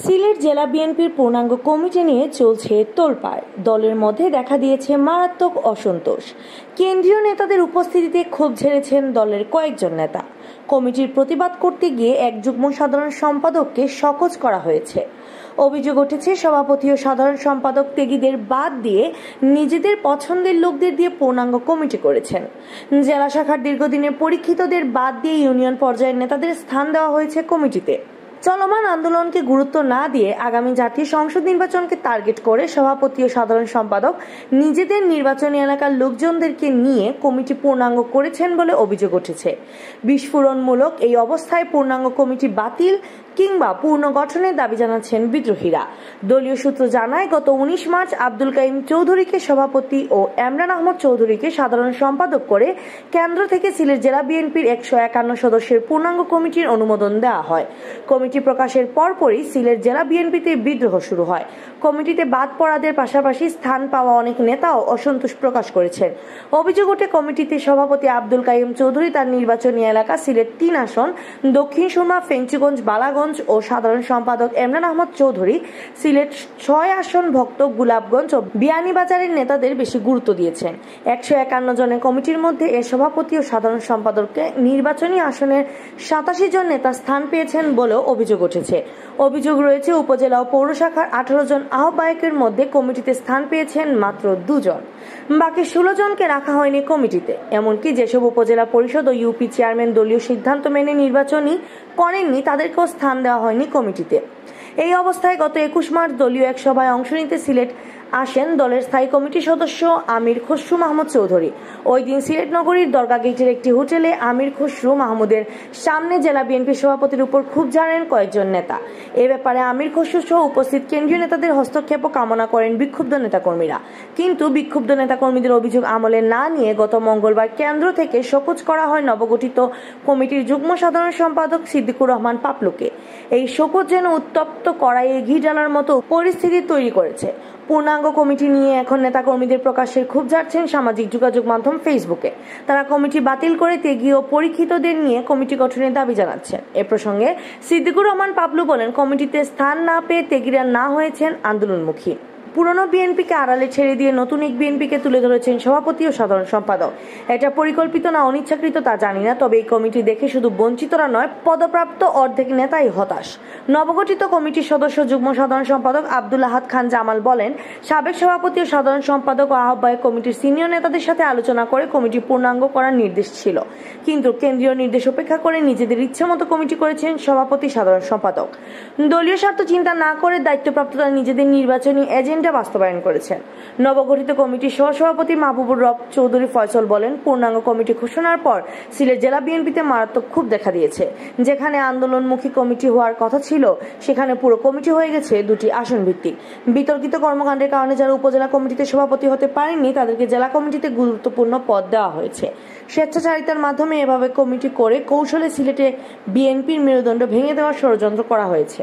সিলেট জেলা বিএনপির পূর্ণাঙ্গ কমিটি নিয়ে চলছে তোলপাড়। দলের মধ্যে দেখা দিয়েছে মারাত্মক অসন্তোষ। কেন্দ্রীয় নেতাদের উপস্থিতিতে ক্ষোভ ঝেড়েছেন দলের কয়েকজন নেতা। কমিটির প্রতিবাদ করতে গিয়ে এক যুগ্ম সাধারণ সম্পাদককে শোকজ করা হয়েছে। অভিযোগ উঠেছে সভাপতি ও সাধারণ সম্পাদক ত্যাগীদের বাদ দিয়ে নিজেদের পছন্দের লোকদের দিয়ে পূর্ণাঙ্গ কমিটি করেছেন। জেলা শাখার দীর্ঘদিনের পরীক্ষিতদের বাদ দিয়ে ইউনিয়ন পর্যায়ের নেতাদের স্থান দেওয়া হয়েছে কমিটিতে। চলমান আন্দোলনকে গুরুত্ব না দিয়ে আগামী জাতীয় সংসদ নির্বাচনকে টার্গেট করে সভাপতি ও সাধারণ সম্পাদক নিজেদের নির্বাচনী এলাকার লোকজনদেরকে নিয়ে কমিটি পূর্ণাঙ্গ করেছেন বলে অভিযোগ উঠেছে। বিস্ফোরণমূলক এই অবস্থায় পূর্ণাঙ্গ কমিটি বাতিল কিংবা পুনর্গঠনের দাবি জানাচ্ছেন বিদ্রোহীরা। দলীয় সূত্র জানায়, গত 19 মার্চ আব্দুল কাইম চৌধুরীকে সভাপতি ও এমরান আহমদ চৌধুরীকে সাধারণ সম্পাদক করে কেন্দ্র থেকে সিলেট জেলা বিএনপির 151 সদস্যের পূর্ণাঙ্গ কমিটির অনুমোদন দেওয়া হয়। কমিটি প্রকাশের পরপরই সিলেট জেলা বিএনপিতে বিদ্রোহ শুরু হয়। কমিটিতে বাদ পড়াদের পাশাপাশি স্থান পাওয়া অনেক নেতাও অসন্তোষ প্রকাশ করেছেন। অভিযোগ ওঠে, কমিটিতে সভাপতি আব্দুল কাইম চৌধুরী তার নির্বাচনী এলাকা সিলেট 3 আসন, দক্ষিণ সুরমা, ফেঞ্চুগঞ্জ, বালাগঞ্জ ও সাধারণ সম্পাদক এমরান আহমদ চৌধুরী সিলেট 6 আসন, ভক্ত, গোলাপগঞ্জ ও বিয়ানীবাজারের নেতাদের বেশি গুরুত্ব দিয়েছেন। 151 জনের কমিটির মধ্যে এর সভাপতি ও সাধারণ সম্পাদককে নির্বাচনী আসনের 87 জন নেতা স্থান পেয়েছেন বলেও অভিযোগ উঠেছে। অভিযোগ রয়েছে, উপজেলা ও পৌর শাখার 18 জন আহ্বায়কের মধ্যে কমিটিতে স্থান পেয়েছেন মাত্র 2 জন। বাকি 16 জনকে রাখা হয়নি কমিটিতে। এমনকি যেসব উপজেলা পরিষদ ও ইউপি চেয়ারম্যান দলীয় সিদ্ধান্ত মেনে নির্বাচনী করেননি তাদেরকেও স্থান দেওয়া হয়নি কমিটিতে। এই অবস্থায় গত 21 মার্চ দলীয় এক সভায় অংশ নিতে সিলেট আসেন দলের স্থায়ী কমিটির সদস্য আমির খসরু মাহমুদ চৌধুরী। ওই দিন সিলেট নগরীর দরগা গেটের একটি হোটেলে আমির খসরু মাহমুদের সামনে জেলা বিএনপি সভাপতির উপর ক্ষোভ ঝাড়েন কয়েকজন নেতা। এ ব্যাপারে আমির খসরু সহ উপস্থিত কেন্দ্রীয় নেতাদের হস্তক্ষেপ কামনা করেন বিক্ষুব্ধ নেতাকর্মীরা। কিন্তু বিক্ষুব্ধ নেতাকর্মীদের অভিযোগ আমলে না নিয়ে গত মঙ্গলবার কেন্দ্র থেকে শোকজ করা হয় নবগঠিত কমিটির যুগ্ম সাধারণ সম্পাদক সিদ্দিকুর রহমান পাপলুকে। এই শোকজ যেন উত্তপ্ত কড়াইয়ে ঘি ঢালার মতো পরিস্থিতি তৈরি করেছে। পূর্ণাঙ্গ কমিটি নিয়ে এখন নেতাকর্মীদের প্রকাশের ক্ষোভ ঝাড়ছেন সামাজিক যোগাযোগ মাধ্যম ফেসবুকে। তারা কমিটি বাতিল করে ত্যাগী ও পরীক্ষিতদের নিয়ে কমিটি গঠনের দাবি জানাচ্ছেন। এ প্রসঙ্গে সিদ্দিকুর রহমান পাপলু বলেন, কমিটিতে স্থান না পেয়ে ত্যাগীরা না হয়েছেন আন্দোলনমুখী। পুরনো বিএনপিকে আড়ালে ছেড়ে দিয়ে নতুন এক বিএনপিকে তুলে ধরেছেন সভাপতি ও সাধারণ সম্পাদক। এটা পরিকল্পিত না অনিচ্ছাকৃত তা জানি না, তবে এই কমিটি দেখে শুধু বঞ্চিতরা নয়, পদপ্রাপ্ত অর্ধেক নেতাই হতাশ। নবগঠিত কমিটির সদস্য যুগ্ম সাধারণ সম্পাদক আব্দুল আহাদ খান জামাল বলেন, সাবেক সভাপতি ও সাধারণ সম্পাদক ও আহ্বায়ক কমিটির সিনিয়র নেতাদের সাথে আলোচনা করে কমিটি পূর্ণাঙ্গ করার নির্দেশ ছিল, কিন্তু কেন্দ্রীয় নির্দেশ উপেক্ষা করে নিজেদের ইচ্ছে মতো কমিটি করেছেন সভাপতি, সাধারণ সম্পাদক। দলীয় স্বার্থ চিন্তা না করে দায়িত্বপ্রাপ্তরা নিজেদের নির্বাচনী এজেন্ডা বাস্তবায়ন করেছেন। নবগঠিত কমিটির সহসভাপতি মাহবুবুর রব চৌধুরী ফয়সল বলেন, পূর্ণাঙ্গ কমিটি ঘোষণার পর সিলেট জেলা বিএনপিতে মারাত্মক ক্ষোভ দেখা দিয়েছে। যেখানে আন্দোলনমুখী কমিটি হওয়ার কথা ছিল সেখানে পুরো কমিটি হয়ে গেছে 2টি আসন ভিত্তিক। বিতর্কিত কর্মকাণ্ডের কারণে যারা উপজেলা কমিটিতে সভাপতি হতে পারেননি তাদেরকে জেলা কমিটিতে গুরুত্বপূর্ণ পদ দেওয়া হয়েছে। স্বেচ্ছাচারিতার মাধ্যমে এভাবে কমিটি করে কৌশলে সিলেটে বিএনপির মেরুদণ্ড ভেঙে দেওয়ার ষড়যন্ত্র করা হয়েছে।